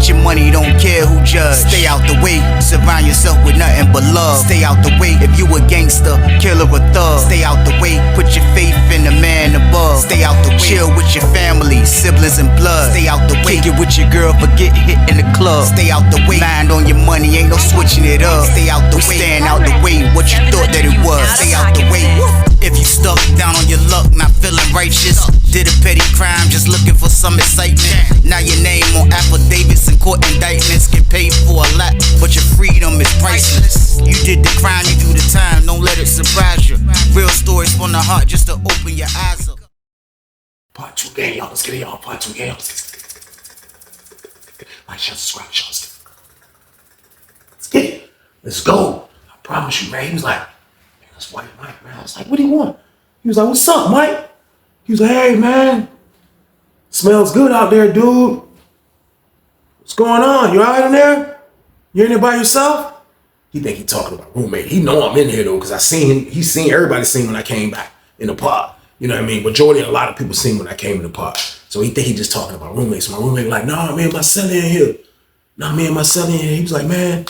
get your money, don't care who judge. Stay out the way, surround yourself with nothing but love. Stay out the way, if you a gangster, killer or thug. Stay out the way, put your faith in the man above. Stay out the way, chill with your family, siblings and blood. Stay out the way, kick it with your girl, forget hit in the club. Stay out the way, mind on your money, ain't no switching it up. Stay out the way, stand out the way, what you thought that it was. Stay out the way. If you stuck down on your luck, not feeling righteous, did a petty crime, just looking for some excitement. Now your name on affidavits and court indictments, get paid for a lot, but your freedom is priceless. You did the crime, you do the time, don't let it surprise you. Real stories from the heart, just to open your eyes up. Part 2 gang, y'all, let's get it, y'all. Part 2 gang, let's get it. Like, share, subscribe, y'all, let's get it. Let's go. I promise you, man. He was like, man, that's white Mike, man. I was like, what do you want? He was like, what's up, Mike? He was like, hey, man. Smells good out there, dude. What's going on? You all right in there? You in there by yourself? He think he talking about roommate. He know I'm in here, though, because I seen him. He seen, everybody seen when I came back in the pod. You know what I mean? Majority, a lot of people seen when I came in the pod. So he think he just talking about roommates. So my roommate like, nah, man, my son in here. Nah, man, my son in here. He was like, man,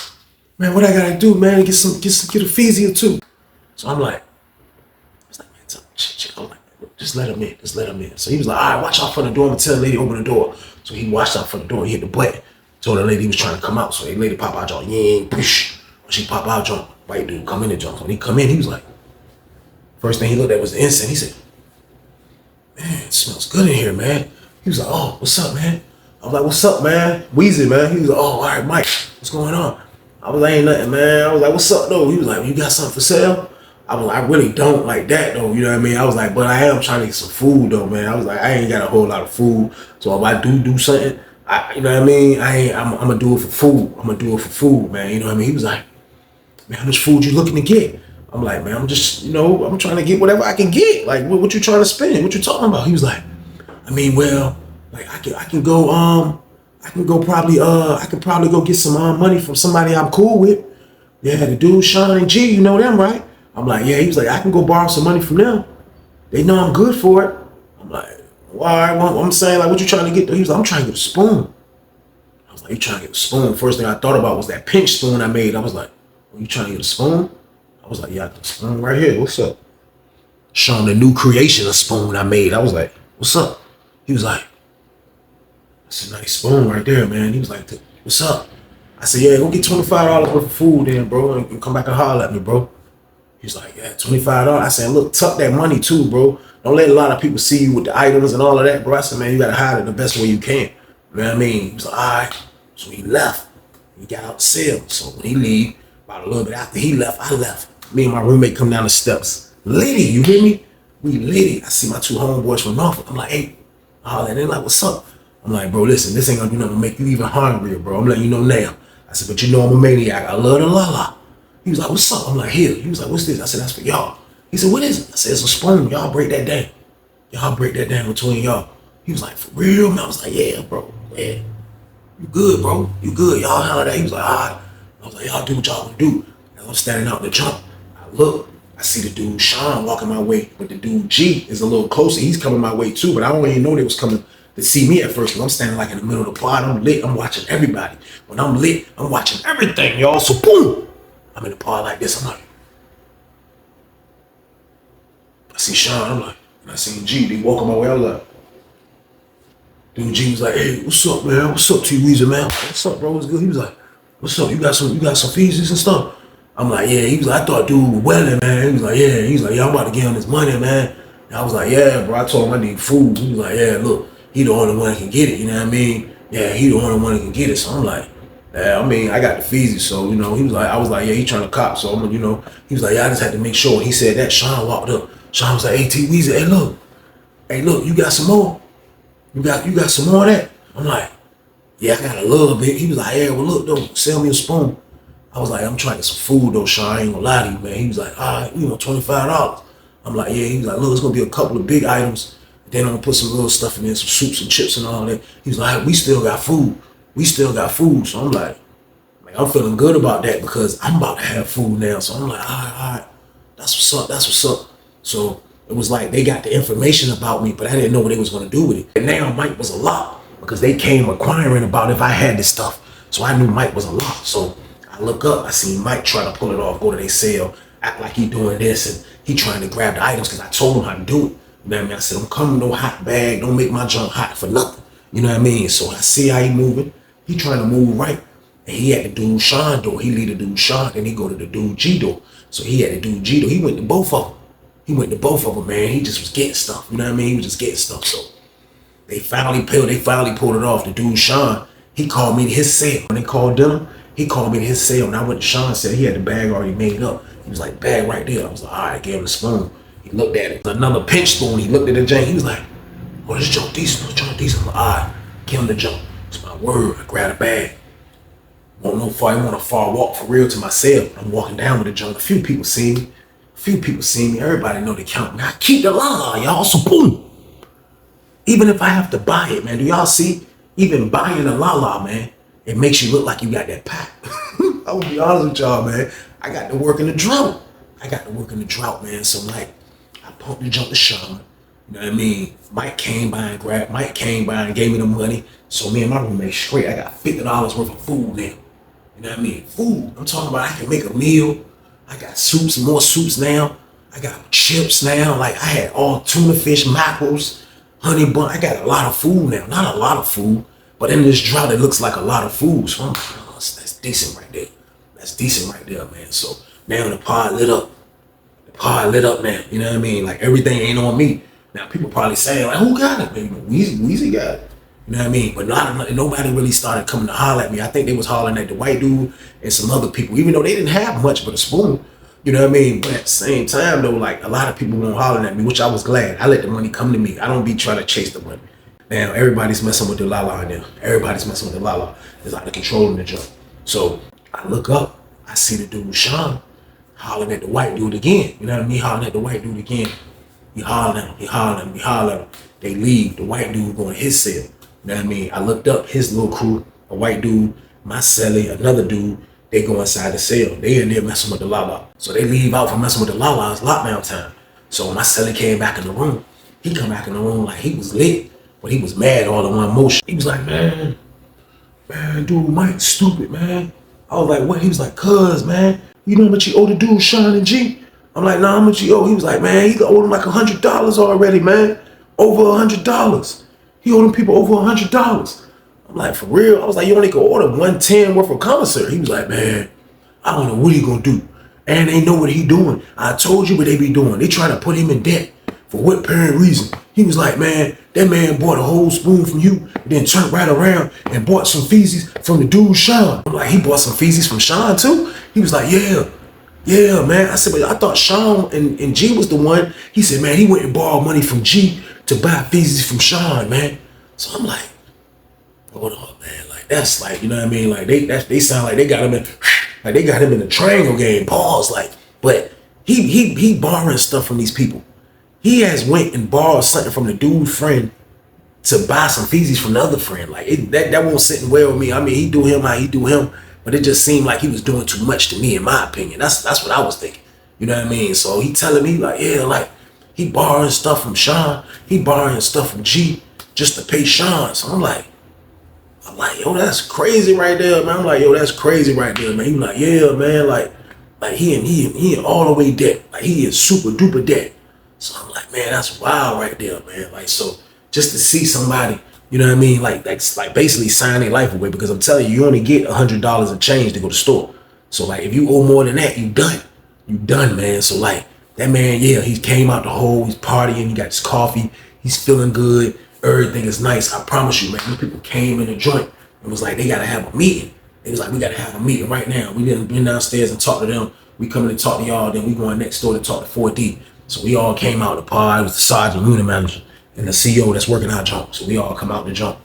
what I gotta do, man? Get a feezy or two. So I'm like, man, shit. I'm like, just let him in. Just let him in. So he was like, all right, watch out for the door. I'm gonna tell the lady open the door. So he watched out for the door. He hit the button. Told the lady he was trying to come out. So the lady pop out, y'all. Yeah, push. When she pop out, jump. White dude come in and jump. When he come in, he was like, first thing he looked at was the incense. He said, man, it smells good in here, man. He was like, oh, what's up, man? I was like, what's up, man? Wheezy, man. He was like, oh, all right, Mike, what's going on? I was like, ain't nothing, man. I was like, what's up, though? He was like, you got something for sale? I was like, I really don't like that, though. You know what I mean? I was like, but I am trying to get some food, though, man. I was like, I ain't got a whole lot of food. So if I do something, you know what I mean? I'm going to do it for food. I'm going to do it for food, man. You know what I mean? He was like, man, how much food you looking to get? I'm like, man, I'm just, you know, I'm trying to get whatever I can get. Like, what you trying to spend? What you talking about? He was like, I mean, well, like, I can probably go get some money from somebody I'm cool with. Yeah, the dude, Sean and G, you know them, right? I'm like, yeah. He was like, I can go borrow some money from them. They know I'm good for it. I'm like, well, all right, well, I'm saying, like, what you trying to get? He was like, I'm trying to get a spoon. I was like, you trying to get a spoon? First thing I thought about was that pinch spoon I made. I was like, well, you trying to get a spoon? I was like, yeah, I got the spoon right here. What's up? Showing the new creation of spoon I made. I was like, what's up? He was like, that's a nice spoon right there, man. He was like, what's up? I said, yeah, go get $25 worth of food then, bro, and come back and holler at me, bro. He was like, yeah, $25. I said, look, tuck that money too, bro. Don't let a lot of people see you with the items and all of that, bro. I said, man, you got to hide it the best way you can. You know what I mean? He was like, all right. So he left. He got out the cell. So when he leave, about a little bit after he left, I left. Me and my roommate come down the steps. Liddy, you hear me? We Liddy. I see my two homeboys from Norfolk. I'm like, hey. And they're like, what's up? I'm like, bro, listen, this ain't gonna do nothing to make you even hungrier, bro. I'm letting you know now. I said, but you know I'm a maniac. I love the la-la. He was like, what's up? I'm like, here. He was like, what's this? I said, that's for y'all. He said, what is it? I said, it's a spoon. Y'all break that down. Y'all break that down between y'all. He was like, for real? Man, I was like, yeah, bro. Yeah. You good, bro. You good. Y'all handle that. He was like, all right. I was like, y'all do what y'all gonna do. And I'm standing out in the jump. I look. I see the dude Sean walking my way, but the dude G is a little closer. He's coming my way too, but I don't even know they was coming to see me at first because I'm standing like in the middle of the pod. I'm lit. I'm watching everybody. When I'm lit, I'm watching everything, y'all. So boom, I'm in the pod like this. I'm like, I see Sean. I'm like, and I seen G. They walking my way. I was like, dude G was like, hey, what's up, man? What's up, T-Weezer, man? What's up, bro? What's good? He was like, what's up? You got some feezies and stuff? I'm like, yeah. He was like, I thought dude was welling, man. He was like, yeah. He was like, yeah, I'm about to get him this money, man. And I was like, yeah, bro. I told him I need food. He was like, yeah, look, he the only one that can get it. You know what I mean? Yeah, he the only one that can get it. So I'm like, yeah, I mean, I got the feezy. So, you know, he was like, I was like, yeah, he trying to cop. So, you know, he was like, yeah, I just had to make sure. He said that. Sean walked up. Sean was like, hey, T-Weezer, hey, look, you got some more? You got some more of that? I'm like, yeah, I got a little bit. He was like, yeah, well, look, though, sell me a spoon. I was like, I'm trying to get some food, though, Sean. I ain't gonna lie to you, man. He was like, all right, you know, $25. I'm like, yeah. He was like, look, it's gonna be a couple of big items. Then I'm gonna put some little stuff in there, some soups and chips and all that. He was like, we still got food. So I'm like, I'm feeling good about that because I'm about to have food now. So I'm like, all right. That's what's up. So it was like they got the information about me, but I didn't know what they was gonna do with it. And now Mike was a lot. because they came inquiring about if I had this stuff. So I knew Mike was a lot. So I look up, I see Mike try to pull it off, go to their cell, act like he doing this, and he trying to grab the items because I told him how to do it. You know what I mean? I said, don't come no hot bag, don't make my junk hot for nothing. You know what I mean? So I see how he moving. He trying to move right. And he had the dude Sean door. He lead the dude Sean, and he go to the dude G door. So he had the dude G door. He went to both of them. He went to both of them, man. He just was getting stuff. You know what I mean? He was just getting stuff. So they finally pulled it off. The dude Sean, he called me to his cell. When they called Dylan, he called me to his cell. And I went to Sean's cell. He had the bag already made up. He was like, bag right there. I was like, all right, I gave him the spoon. He looked at it. Another pinch spoon. He looked at the junk. He was like, oh, this junk decent. This junk decent. I'm like, all right, give him the junk. It's my word. I grabbed a bag. I want a far walk for real to my cell. I'm walking down with the junk. A few people see me. Everybody know they count me. I keep the la, y'all. So boom. Even if I have to buy it, man. Do y'all see? Even buying a la, man, it makes you look like you got that pack. I will be honest with y'all, man. I got to work in the drought. Man. So like, I pumped the junk to Sean. You know what I mean? Mike came by and gave me the money. So me and my roommate straight. I got $50 worth of food now. You know what I mean? Food. I'm talking about I can make a meal. I got soups, more soups now. I got chips now. Like I had all tuna fish, mackerels, honey bun. I got a lot of food now. Not a lot of food, but in this drought, it looks like a lot of food. So I'm like, oh, that's decent right there. That's decent right there, man. So now the pod lit up. Now. You know what I mean? Like everything ain't on me. Now people probably saying like, who got it? Maybe Weezy got it. You know what I mean? But nobody really started coming to holler at me. I think they was hollering at the white dude and some other people, even though they didn't have much but a spoon. You know what I mean? But at the same time, though, like a lot of people weren't hollering at me, which I was glad. I let the money come to me. I don't be trying to chase the money. Now, everybody's messing with the la-la now. It's out of control in the joint. So I look up, I see the dude Sean hollering at the white dude again. You know what I mean? Hollering at the white dude again. He hollering at him. They leave. The white dude going to his cell. You know what I mean? I looked up his little crew, a white dude, my celly, another dude. They go inside the cell. They in there messing with the la-la. So they leave out from messing with the la-la. It's lockdown time. So when my celly came back in the room, he come back in the room like he was lit, but he was mad all in one motion. He was like, man, dude, Mike's stupid, man. I was like, what? He was like, cuz, man, you know how much you owe the dude, Sean and G? I'm like, nah, how much you owe? He was like, man, he owed him like $100 already, man. Over $100. He owed them people over $100. I'm like, for real? I was like, you only can order 110 worth of commissary. He was like, man, I don't know what he gonna do. And they know what he doing. I told you what they be doing. They trying to put him in debt. For what apparent reason? He was like, man, that man bought a whole spoon from you, and then turned right around and bought some feces from the dude Sean. I'm like, he bought some feces from Sean too? He was like, yeah, man. I said, but I thought Sean and G was the one. He said, man, he went and borrowed money from G to buy feces from Sean, man. So I'm like, hold on, man. Like that's like, you know what I mean? Like they sound like they got him in the triangle game. Pause. Like, but he borrowing stuff from these people. He has went and borrowed something from the dude friend to buy some feces from the other friend. Like that won't sit well with me. I mean, he do him how he do him, but it just seemed like he was doing too much to me, in my opinion. That's what I was thinking. You know what I mean? So he telling me like, yeah, like he borrowing stuff from Sean. He borrowing stuff from G just to pay Sean. So I'm like, yo, that's crazy right there, man. I'm like, yo, that's crazy right there, man. He was like, yeah, man, like he in all the way debt. Like he is super duper debt. So I'm like, man, that's wild right there, man. Like, so just to see somebody, you know what I mean? Like basically sign their life away, because I'm telling you, you only get $100 of change to go to the store. So like, if you owe more than that, you done, man. So like that man, yeah, he came out the hole, he's partying, he got his coffee, he's feeling good, everything is nice. I promise you, man, these people came in the joint and was like, they gotta have a meeting. It was like, we gotta have a meeting right now. We didn't been downstairs and talk to them. We coming to talk to y'all, then we going next door to talk to 4D. So we all came out the pod. It was the sergeant, unit manager, and the CEO that's working our jump. So we all come out the jump.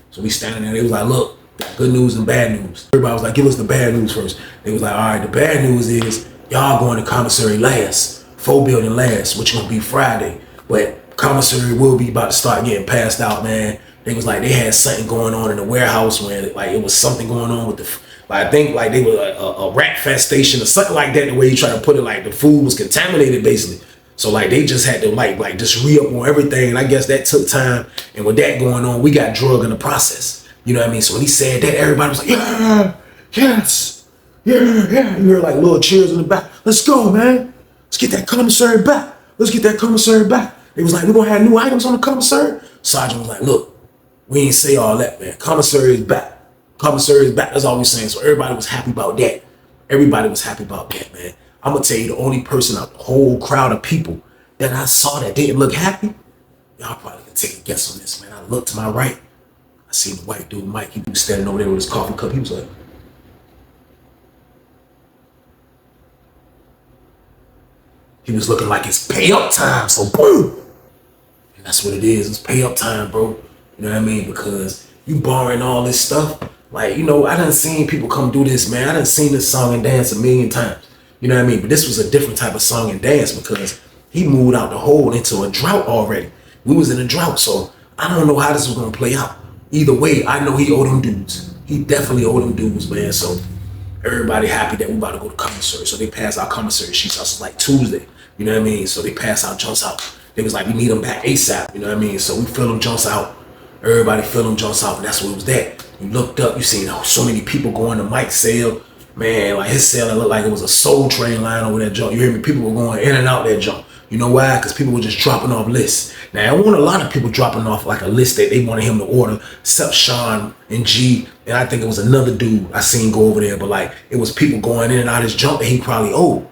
So we standing there. They was like, look, got good news and bad news. Everybody was like, give us the bad news first. They was like, all right, the bad news is y'all going to commissary last, 4 building last, which gonna be Friday. But commissary will be about to start getting passed out, man. They was like, they had something going on in the warehouse where like it was something going on with the, like I think like they were a rat infestation or something like that. The way you try to put it, like the food was contaminated basically. So like they just had to like just re-up on everything. And I guess that took time. And with that going on, we got drug in the process. You know what I mean? So when he said that, everybody was like, yeah, yes, yeah, yeah. You heard like little cheers in the back. Let's go, man. Let's get that commissary back. Let's get that commissary back. They was like, we're gonna have new items on the commissary. Sergeant was like, look, we ain't say all that, man. Commissary is back. Commissary is back. That's all we're saying. So everybody was happy about that. Everybody was happy about that, man. I'm gonna tell you, the only person out the whole crowd of people that I saw that didn't look happy, y'all probably can take a guess on this, man. I looked to my right. I seen the white dude, Mike. He was standing over there with his coffee cup. He was like, he was looking like it's pay up time. So boom. And that's what it is. It's pay up time, bro. You know what I mean? Because you borrowing all this stuff. Like, you know, I done seen people come do this, man. I done seen this song and dance a million times. You know what I mean? But this was a different type of song and dance because he moved out the hole into a drought already. We was in a drought, so I don't know how this was gonna play out. Either way, I know he owed them dudes. He definitely owed them dudes, man. So everybody happy that we about to go to commissary. So they passed our commissary sheets. Us like Tuesday. You know what I mean? So they passed our junks out. They was like, we need them back ASAP. You know what I mean? So we fill them junks out. Everybody fill them junks out, and that's what it was that. You looked up, you seen so many people going to Mike's sale. Man, like his sale, it looked like it was a soul train line over that junk. You hear me? People were going in and out that junk. You know why? Because people were just dropping off lists. Now, I want a lot of people dropping off like a list that they wanted him to order, except Sean and G. And I think it was another dude I seen go over there. But like, it was people going in and out of his junk that he probably owed.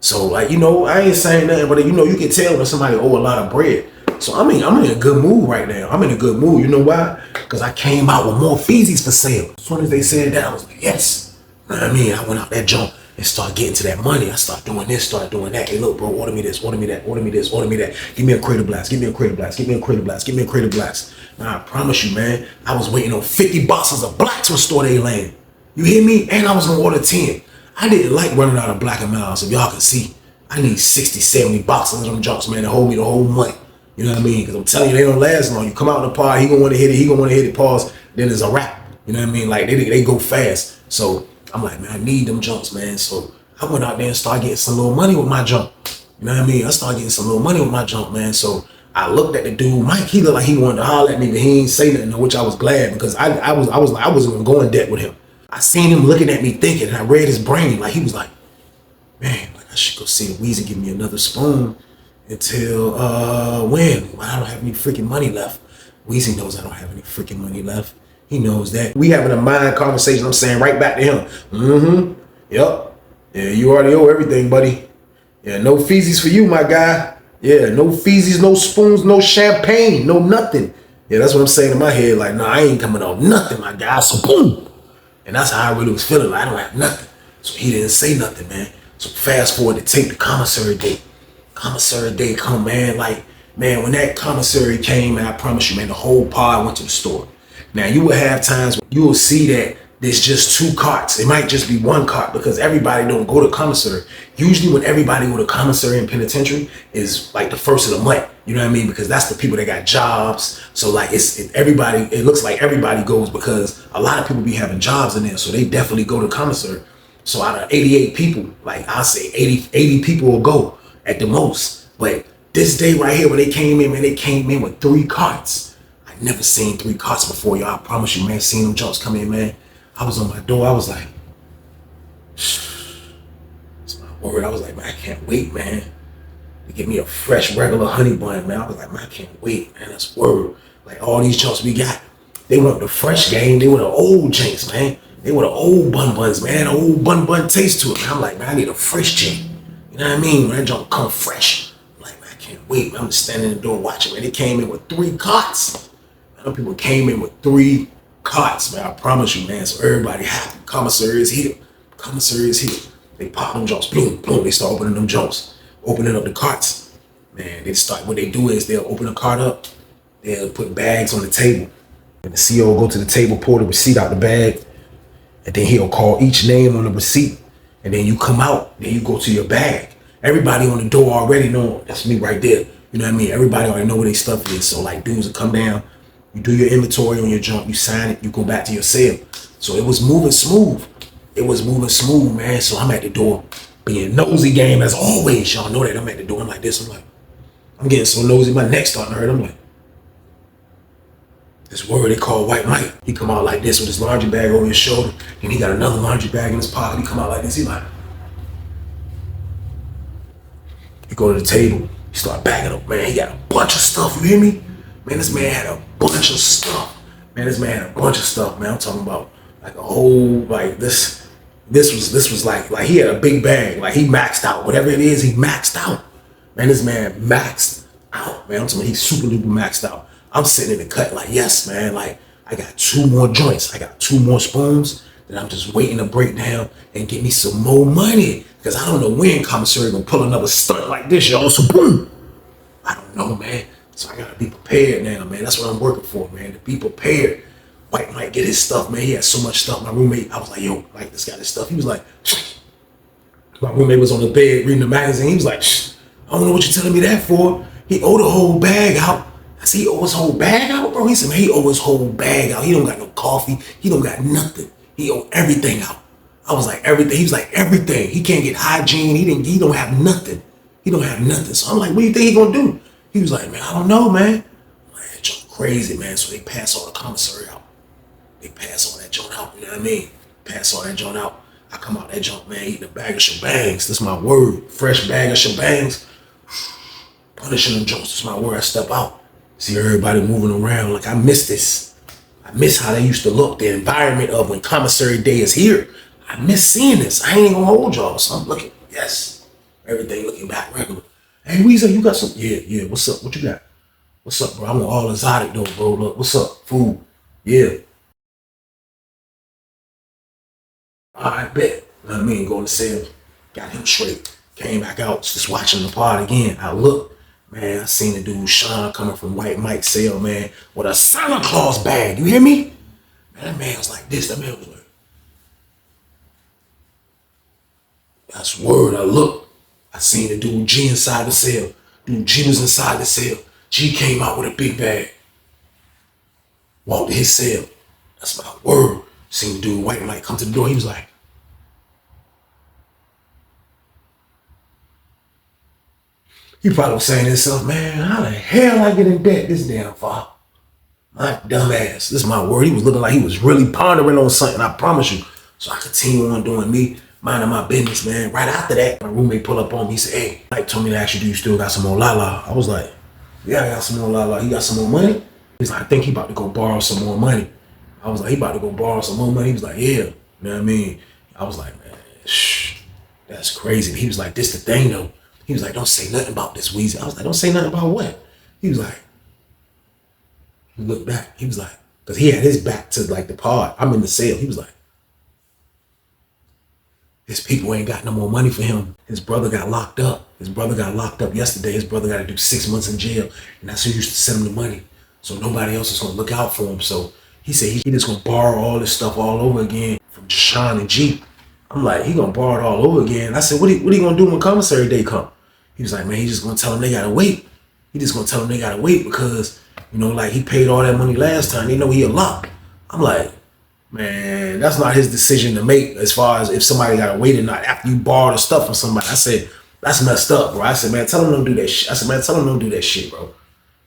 So like, you know, I ain't saying nothing, but you know, you can tell when somebody owe a lot of bread. So I'm in a good mood right now. I'm in a good mood. You know why? Because I came out with more feezies for sale. As soon as they said that, I was like, yes. You know what I mean? I went out that junk and started getting to that money. I started doing this, started doing that. Hey, look, bro, order me this, order me that, order me this, order me that. Give me a crate of blast, give me a crate of blast, give me a crate of blast, give me a crate of blast. Now, I promise you, man, I was waiting on 50 boxes of black to restore their land. You hear me? And I was going to order 10. I didn't like running out of black and miles. If y'all can see, I need 60, 70 boxes of them junks, man, to hold me the whole month. You know what I mean? Because I'm telling you, they don't last long. You come out in the pod, he gonna want to hit it, he gonna want to hit it, pause, then it's a wrap. You know what I mean? Like, they go fast. So I'm like, man, I need them junks, man. So I went out there and started getting some little money with my junk. You know what I mean? I started getting some little money with my junk, man. So I looked at the dude, Mike, he looked like he wanted to holler at me, but he ain't say nothing, which I was glad because I wasn't gonna go in debt with him. I seen him looking at me thinking, and I read his brain, like he was like, man, like I should go see the Weezy give me another spoon until when? Well, I don't have any freaking money left. Weezy knows I don't have any freaking money left. He knows that. We having a mind conversation. I'm saying right back to him. Yep. Yeah, you already owe everything, buddy. Yeah, no feezies for you, my guy. Yeah, no feezies, no spoons, no champagne, no nothing. Yeah, that's what I'm saying in my head. Like, no, I ain't coming off nothing, my guy. So boom. And that's how I really was feeling. Like, I don't have nothing. So he didn't say nothing, man. So fast forward to take the commissary date. Commissary day come, man. Like, man, when that commissary came, man, I promise you, man, the whole pod went to the store. Now, you will have times when you will see that there's just 2 carts. It might just be 1 cart because everybody don't go to commissary. Usually when everybody go to commissary and penitentiary is like the first of the month. You know what I mean? Because that's the people that got jobs. So like it looks like everybody goes because a lot of people be having jobs in there. So they definitely go to commissary. So out of 88 people, like I'll say 80 people will go at the most. But this day right here when they came in, man, they came in with 3 carts. I never seen 3 carts before, y'all. I promise you, man, seeing them jumps come in, man. I was on my door, I was like, it's my word. I was like, man, I can't wait, man, to get me a fresh regular honey bun, man. I was like, man, I can't wait, man, that's word. Like all these jumps we got, they want the fresh game, they want the old jinx, man. They want the old bun buns, man, the old bun taste to it. Man, I'm like, man, I need a fresh jink. You know what I mean? When that junk come fresh, I'm like, man, I can't wait, man. I'm just standing in the door watching, man. They came in with 3 carts. Man, them people came in with 3 carts, man. I promise you, man. So everybody happy. Commissary is here. Commissary is here. They pop them jumps, boom, boom. They start opening them jumps, opening up the carts. Man, they start. What they do is they'll open a cart up. They'll put bags on the table. And the CO will go to the table, pull the receipt out the bag, and then he'll call each name on the receipt. And then you come out, then you go to your bag. Everybody on the door already know that's me right there. You know what I mean? Everybody already know where their stuff is. So like dudes will come down, you do your inventory on your junk, you sign it, you go back to your cell. So it was moving smooth. It was moving smooth, man. So I'm at the door. Being nosy game as always. Y'all know that I'm at the door. I'm like this. I'm like, I'm getting so nosy. My neck starting to hurt. I'm like, this word they call White Mike. He come out like this with his laundry bag over his shoulder, and he got another laundry bag in his pocket. He come out like this. He like, he go to the table. He start bagging up. Man, he got a bunch of stuff. You hear me? Man, this man had a bunch of stuff. Man, this man had a bunch of stuff. Man, I'm talking about like a whole like this. This was like he had a big bag. Like he maxed out. Whatever it is, he maxed out. Man, this man maxed out. Man, I'm talking about he's super duper maxed out. I'm sitting in the cut like, yes, man. Like I got 2 more joints. I got 2 more spoons that I'm just waiting to break down and get me some more money. Because I don't know when Commissary gonna pull another stunt like this, y'all. So boom. I don't know, man. So I gotta be prepared now, man. That's what I'm working for, man. To be prepared. White might get his stuff, man. He had so much stuff. My roommate, I was like, yo, like this got his stuff. He was like, my roommate was on the bed reading the magazine. He was like, I don't know what you're telling me that for. He owed the whole bag out. I said, he owe his whole bag out, bro? He said, man, he owe his whole bag out. He don't got no coffee. He don't got nothing. He owe everything out. I was like, everything. He was like, everything. He can't get hygiene. He don't have nothing. He don't have nothing. So I'm like, what do you think he gonna do? He was like, man, I don't know, man. Man, it's crazy, man. So they pass all the commissary out. They pass all that joint out, you know what I mean? Pass all that joint out. I come out that joint, man, eating a bag of shebangs. That's my word. Fresh bag of shebangs. Punishing them joints. That's my word. I step out. See everybody moving around. Like, I miss this. I miss how they used to look. The environment of when commissary day is here. I miss seeing this. I ain't gonna hold y'all. So I'm looking, yes. Everything looking back regular. Hey, Weezer, you got some? Yeah. What's up? What you got? What's up, bro? I'm all exotic though, bro. Look, what's up? Food. Yeah. I bet. You know what I mean? Going to sale. Got him straight. Came back out, just watching the pod again. I look, man, I seen the dude Sean coming from White Mike's sale, man, with a Santa Claus bag. You hear me? Man, that man was like this. That man was like, that's word. I look. I seen the dude G inside the sale. Dude G was inside the sale. G came out with a big bag. Walked to his sale. That's my word. Seen the dude White Mike come to the door. He was like, he probably was saying to himself, man, how the hell I get in debt this damn far? My dumb ass. This is my word. He was looking like he was really pondering on something, I promise you. So I continue on doing me, minding my business, man. Right after that, my roommate pulled up on me. He said, hey, Mike told me to ask you, do you still got some more la-la? I was like, yeah, I got some more la-la. You got some more money? He's like, I think he about to go borrow some more money. I was like, he about to go borrow some more money? He was like, yeah. You know what I mean? I was like, man, shh, that's crazy. He was like, this the thing, though. He was like, don't say nothing about this, Weezy. I was like, don't say nothing about what? He was like, he looked back. He was like, because he had his back to like the pod. I'm in the sale. He was like, his people ain't got no more money for him. His brother got locked up. His brother got locked up yesterday. His brother got to do 6 months in jail. And that's who used to send him the money. So nobody else is going to look out for him. So he said he just going to borrow all this stuff all over again from Sean and G. I'm like, he going to borrow it all over again. I said, what he going to do when commissary day come? He was like, man, he's just going to tell them they got to wait. He just going to tell them they got to wait because, you know, like he paid all that money last time. They know he a lock. I'm like, man, that's not his decision to make as far as if somebody got to wait or not after you borrow the stuff from somebody. I said, that's messed up, bro. I said, man, tell him don't do that shit. I said, man, tell him don't do that shit, bro.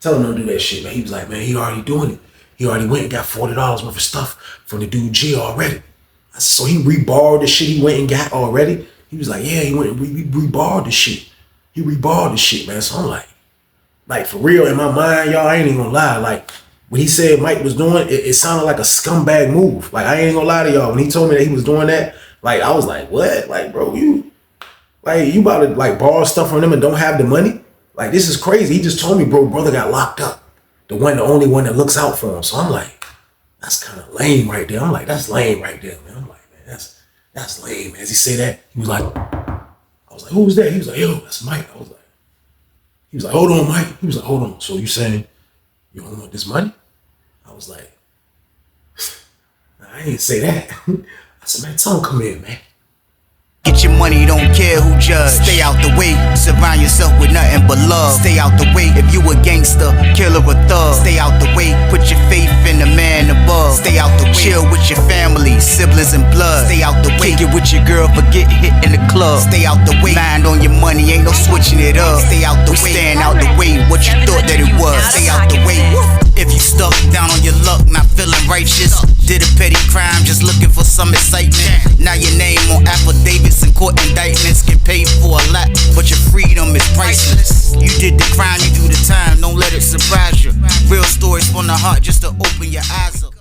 Tell him don't do that shit, man. He was like, man, he already doing it. He already went and got $40 worth of stuff from the dude G already. I said, so he reborrowed the shit he went and got already? He was like, yeah, he went and reborrowed the shit. He reborrowed the shit, man. So I'm like for real, in my mind, y'all, I ain't even gonna lie. Like, when he said Mike was doing it, it sounded like a scumbag move. Like, I ain't gonna lie to y'all. When he told me that he was doing that, like, I was like, what? Like, bro, you about to, like, borrow stuff from them and don't have the money? Like, this is crazy. He just told me, bro, brother got locked up. The only one that looks out for him. So I'm like, that's kind of lame right there. I'm like, that's lame right there, man. I'm like, man, that's lame, man. As he said that, he was like, I was like, who's that? He was like, yo, that's Mike. He was like, hold on, Mike. He was like, hold on. So you saying you don't want this money? I was like, I ain't say that. I said, man, tell him come in, man. Get your money, don't care who judge. Stay out the way, surround yourself with nothing but love. Stay out the way, if you a gangster, killer or thug. Stay out the way, put your faith in the man above. Stay out the way. Chill with your family, siblings and blood. Stay out the way. Kick it with your girl, forget hit in the club. Stay out the way. Mind on your money, ain't no switching it up. Stay out the way. Stand out the way. What you thought that it was? Stay out the way. If you stuck down on your luck, not feeling righteous, did a petty crime, just looking for some excitement. Now your name on affidavits and court indictments, get paid for a lot, but your freedom is priceless. You did the crime, you do the time, don't let it surprise you. Real stories from the heart, just to open your eyes up.